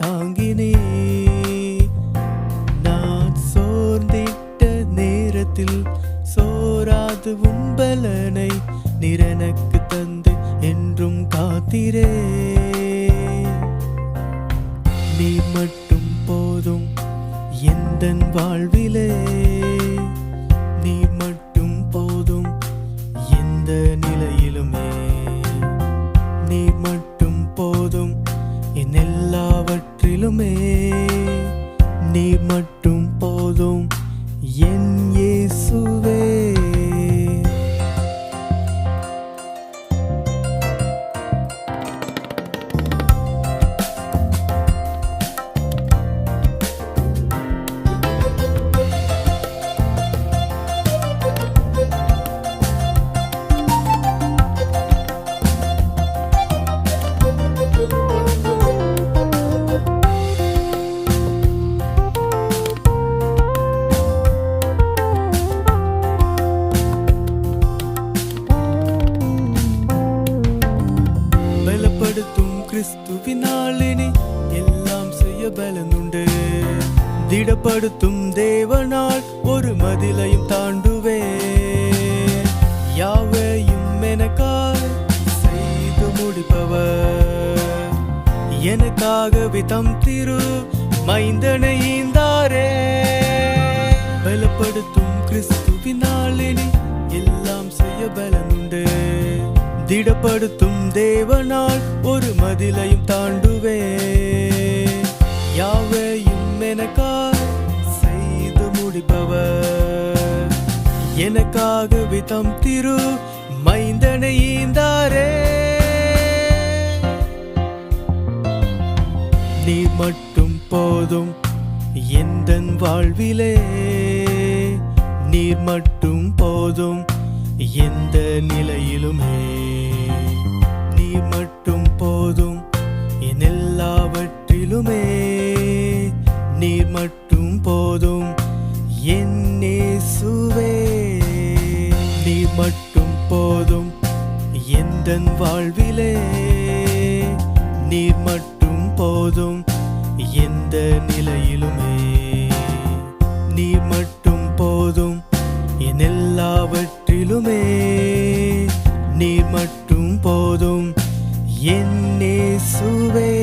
தாங்கினே. நான் சோர்ந்திட்ட நேரத்தில் சோராது உம்பலனை நிறனக்கு தந்து என்றும் காத்திரே. நீ மட்டும் போதும் எந்தன் வாழ்விலே, நீ மட்டும் போதும் எந்த நிலையிலுமே. நீ மட்டும் போதும் என் எல்லாவற்றிலுமே. நீ மட்டும் போதும் என் இயேசுவே. பலப்படுத்தும் கிறிஸ்துவினாலினி எல்லாம் செய்ய பலனுண்டு. திடப்படுத்தும் தேவனால் ஒரு மதிலையும் தாண்டுவே. யாவையும் எனக்காய் செய்து முடிப்பவர், எனக்காகவே தம் திரு மைந்தனை ஈந்தாரே. பலப்படுத்தும் கிறிஸ்துவினாலினி எல்லாம் செய்ய பலனுண்டு. திடப்படுத்தும் தேவனால் ஒரு மதிலையும் தாண்டுவே. யாவையும் எனக்காய் செய்து முடிப்பவர், எனக்காகவே தம் திரு மைந்தனை ஈந்தாரே. நீ மட்டும் போதும் எந்தன் வாழ்விலே, நீர் மட்டும் போதும் எந்த நிலையிலுமே. நீ மட்டும் போதும் என் எல்லாவற்றிலுமே. நீர் மட்டும் போதும் என் இயேசுவே. நீர் மட்டும் போதும் எந்தன் வாழ்விலே, நீர் மட்டும் போதும் எந்த நிலையிலுமே. நீர் மட்டும் போதும் என் எல்லாவற்றிலுமே. நீர் மட்டும் போதும் என் இயேசுவே.